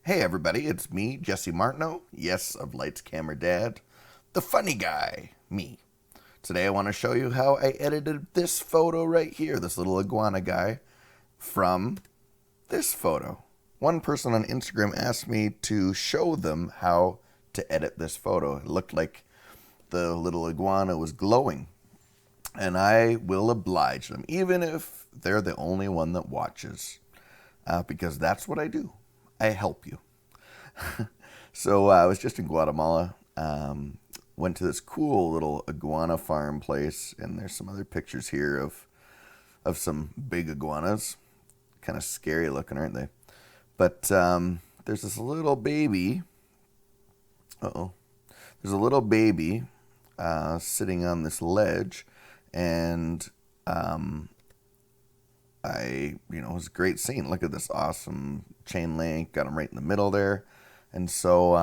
Hey everybody, it's me, Jesse Martineau, yes, of Lights Camera Dad, the funny guy, me. Today I want to show you how I edited this photo right here, this little iguana guy, from this photo. One person on Instagram asked me to show them how to edit this photo. It looked like the little iguana was glowing, and I will oblige them, even if they're the only one that watches, because that's what I do. I help you. So I was just in Guatemala, went to this cool little iguana farm place, and there's some other pictures here of some big iguanas. Kind of scary looking, aren't they? But there's this little baby. There's a little baby sitting on this ledge, and it was a great scene. Look at this awesome chain link, got him right in the middle there. And so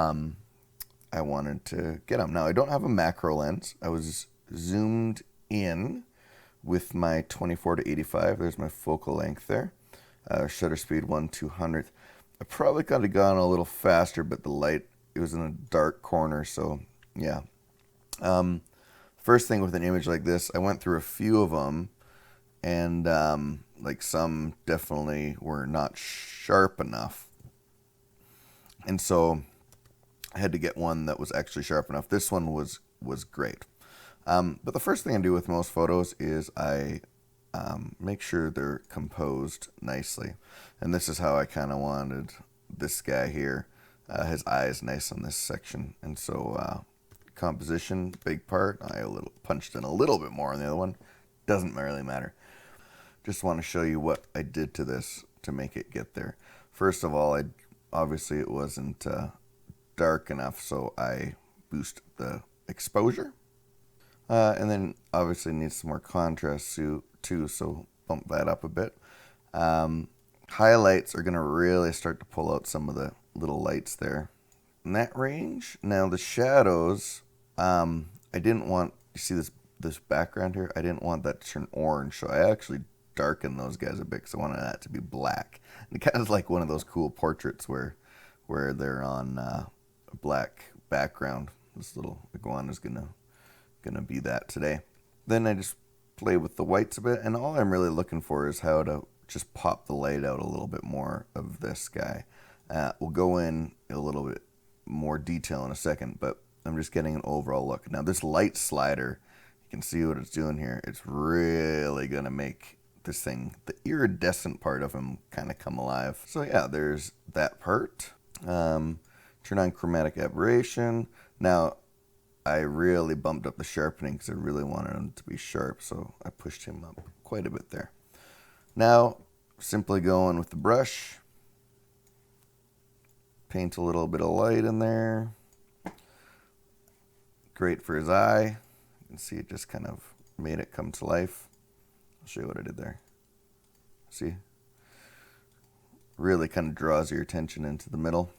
I wanted to get him. Now, I don't have a macro lens. I was zoomed in with my 24-85. There's my focal length there. Shutter speed 1/200th. I probably could have gone a little faster, but the light, it was in a dark corner, so yeah. First thing with an image like this, I went through a few of them, and like some definitely were not sharp enough. And so I had to get one that was actually sharp enough. This one was great. But the first thing I do with most photos is I make sure they're composed nicely. And this is how I kind of wanted this guy here. His eyes nice on this section. And so composition, big part. I punched in a little bit more on the other one. Doesn't really matter. Just want to show you what I did to this to make it get there. First of all, obviously it wasn't dark enough, so I boosted the exposure. And then obviously needs some more contrast too, so bump that up a bit. Highlights are going to really start to pull out some of the little lights there in that range. Now the shadows, I didn't want, you see this background here? I didn't want that to turn orange, so I actually darken those guys a bit because I wanted that to be black. And it kind of like one of those cool portraits where they're on a black background. This little iguana's gonna be that today. Then I just play with the whites a bit, and all I'm really looking for is how to just pop the light out a little bit more of this guy. We'll go in a little bit more detail in a second, but I'm just getting an overall look. Now this light slider, you can see what it's doing here. It's really gonna make this thing, the iridescent part of him, kind of come alive. So yeah, there's that part. Turn on chromatic aberration. Now I really bumped up the sharpening because I really wanted him to be sharp, so I pushed him up quite a bit there. Now simply going with the brush, paint a little bit of light in there. Great for his eye. You can see it just kind of made it come to life. I'll show you what I did there. See? Really kind of draws your attention into the middle.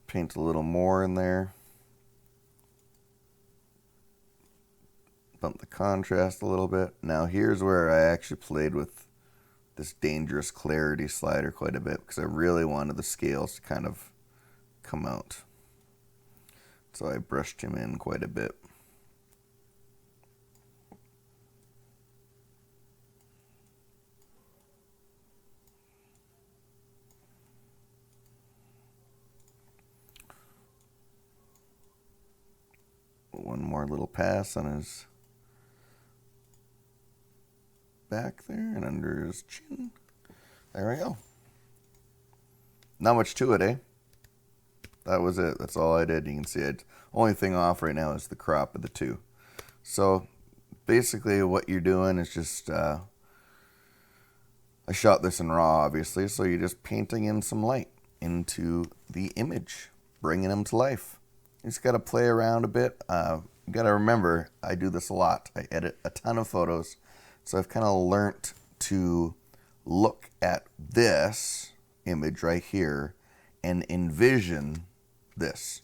Paint a little more in there. Bump the contrast a little bit. Now here's where I actually played with this dangerous clarity slider quite a bit because I really wanted the scales to kind of come out. So I brushed him in quite a bit. One more little pass on his back there and under his chin. There we go. Not much to it, eh? That was it. That's all I did. You can see it. Only thing off right now is the crop of the two. So basically what you're doing is just, I shot this in RAW obviously, so you're just painting in some light into the image, bringing them to life. You just got to play around a bit. You got to remember, I do this a lot. I edit a ton of photos, so I've kind of learnt to look at this image right here and envision this.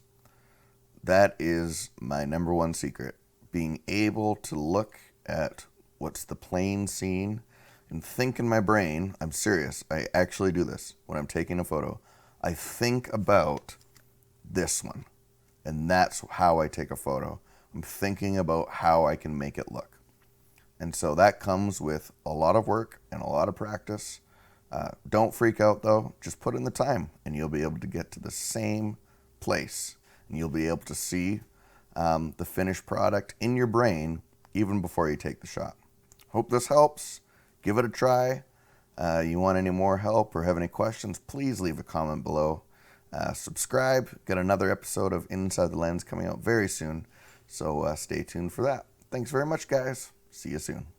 That is my number one secret. Being able to look at what's the plain scene and think in my brain, I'm serious, I actually do this when I'm taking a photo. I think about this one, and that's how I take a photo. I'm thinking about how I can make it look. And so that comes with a lot of work and a lot of practice. Don't freak out though, just put in the time and you'll be able to get to the same place. And you'll be able to see the finished product in your brain even before you take the shot. Hope this helps. Give it a try. You want any more help or have any questions, please leave a comment below. Subscribe. Got another episode of Inside the Lens coming out very soon. So stay tuned for that. Thanks very much, guys. See you soon.